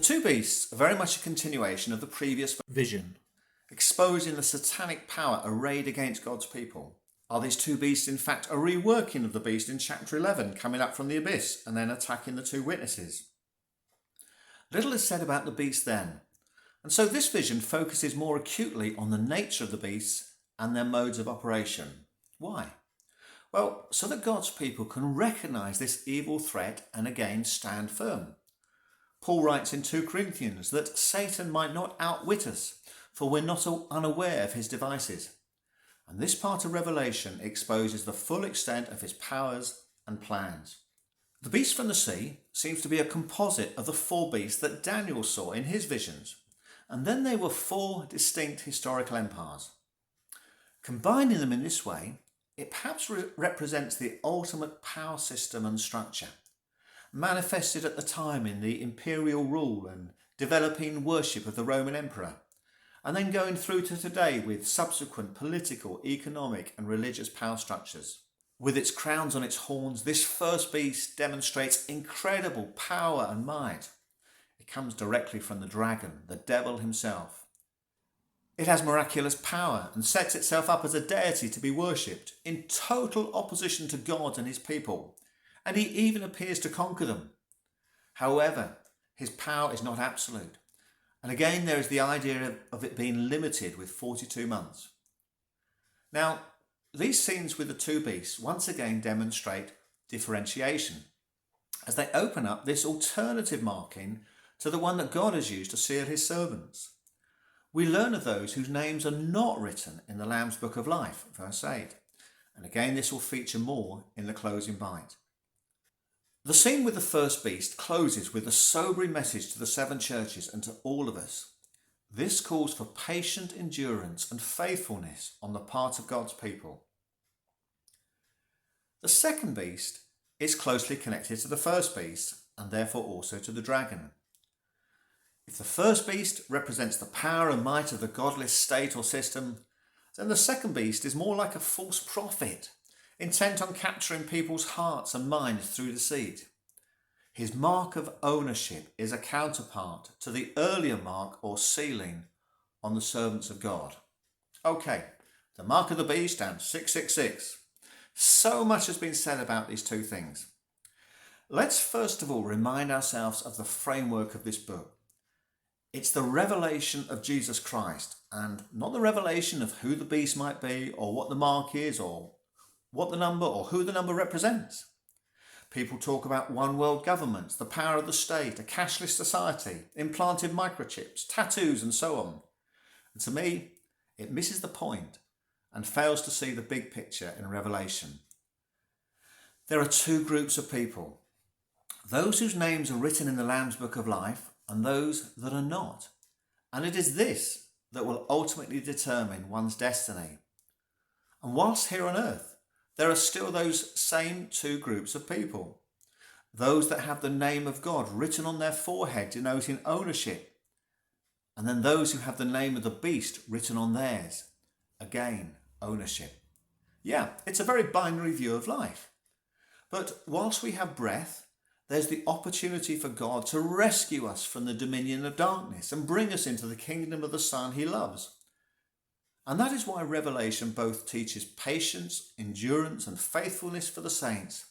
two beasts are very much a continuation of the previous vision, exposing the satanic power arrayed against God's people. Are these two beasts in fact a reworking of the beast in chapter 11, coming up from the abyss and then attacking the two witnesses? Little is said about the beast then, and so this vision focuses more acutely on the nature of the beasts and their modes of operation. Why? Well, so that God's people can recognise this evil threat and again stand firm. Paul writes in 2 Corinthians that Satan might not outwit us, for we're not unaware of his devices. And this part of Revelation exposes the full extent of his powers and plans. The beast from the sea seems to be a composite of the four beasts that Daniel saw in his visions, and then they were four distinct historical empires. Combining them in this way, it perhaps represents the ultimate power system and structure, manifested at the time in the imperial rule and developing worship of the Roman emperor, and then going through to today with subsequent political, economic and religious power structures. With its crowns on its horns, this first beast demonstrates incredible power and might. It comes directly from the dragon, the devil himself. It has miraculous power and sets itself up as a deity to be worshipped, in total opposition to God and his people, and he even appears to conquer them. However, his power is not absolute, and again there is the idea of it being limited with 42 months. Now, these scenes with the two beasts once again demonstrate differentiation, as they open up this alternative marking to the one that God has used to seal his servants. We learn of those whose names are not written in the Lamb's Book of Life, verse 8, and again this will feature more in the closing bite. The scene with the first beast closes with a sobering message to the seven churches and to all of us. This calls for patient endurance and faithfulness on the part of God's people. The second beast is closely connected to the first beast and therefore also to the dragon. If the first beast represents the power and might of the godless state or system, then the second beast is more like a false prophet, intent on capturing people's hearts and minds through deceit. His mark of ownership is a counterpart to the earlier mark or sealing on the servants of God. Okay, the mark of the beast and 666. So much has been said about these two things. Let's first of all remind ourselves of the framework of this book. It's the revelation of Jesus Christ, and not the revelation of who the beast might be or what the mark is or what the number or who the number represents. People talk about one world government, the power of the state, a cashless society, implanted microchips, tattoos and so on. And to me, it misses the point and fails to see the big picture in Revelation. There are two groups of people, those whose names are written in the Lamb's Book of Life and those that are not. And it is this that will ultimately determine one's destiny. And whilst here on earth, there are still those same two groups of people. Those that have the name of God written on their forehead denoting ownership. And then those who have the name of the beast written on theirs. Again, ownership. Yeah, it's a very binary view of life. But whilst we have breath, there's the opportunity for God to rescue us from the dominion of darkness and bring us into the kingdom of the Son he loves. And that is why Revelation both teaches patience, endurance and faithfulness for the saints,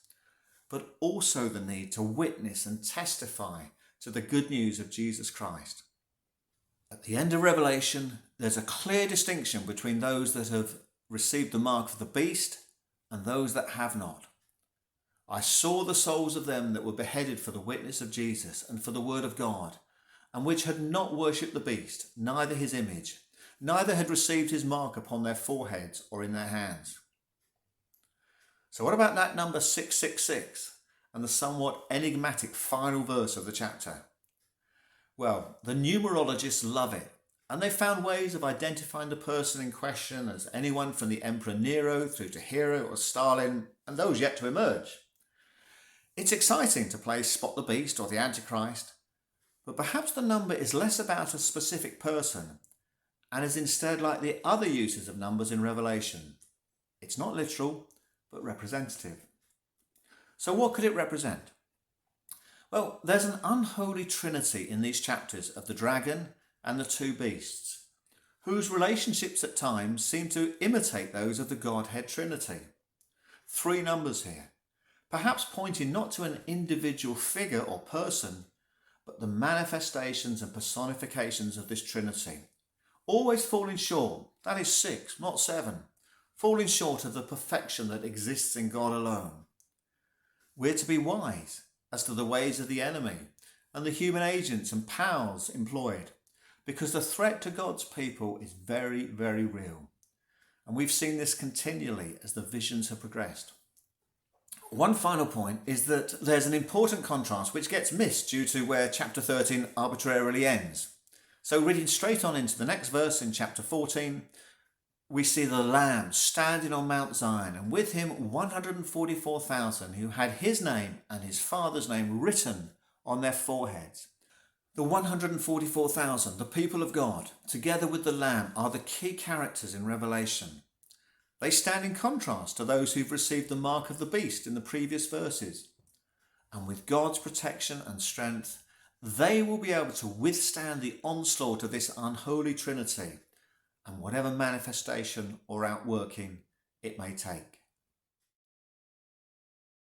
but also the need to witness and testify to the good news of Jesus Christ. At the end of Revelation, there's a clear distinction between those that have received the mark of the beast and those that have not. I saw the souls of them that were beheaded for the witness of Jesus and for the word of God, and which had not worshipped the beast, neither his image, neither had received his mark upon their foreheads or in their hands. So what about that number 666 and the somewhat enigmatic final verse of the chapter? Well, the numerologists love it, and they found ways of identifying the person in question as anyone from the Emperor Nero through to Hero or Stalin and those yet to emerge. It's exciting to play Spot the Beast or the Antichrist, but perhaps the number is less about a specific person and is instead like the other uses of numbers in Revelation. It's not literal, but representative. So what could it represent? Well, there's an unholy trinity in these chapters of the dragon and the two beasts, whose relationships at times seem to imitate those of the Godhead Trinity. Three numbers here, perhaps pointing not to an individual figure or person, but the manifestations and personifications of this Trinity, always falling short, that is 6, not 7, falling short of the perfection that exists in God alone. We're to be wise as to the ways of the enemy and the human agents and powers employed, because the threat to God's people is very, very real. And we've seen this continually as the visions have progressed. One final point is that there's an important contrast which gets missed due to where chapter 13 arbitrarily ends. So reading straight on into the next verse in chapter 14, we see the Lamb standing on Mount Zion, and with him 144,000 who had his name and his Father's name written on their foreheads. The 144,000, the people of God, together with the Lamb, are the key characters in Revelation. They stand in contrast to those who've received the mark of the beast in the previous verses. And with God's protection and strength, they will be able to withstand the onslaught of this unholy trinity and whatever manifestation or outworking it may take.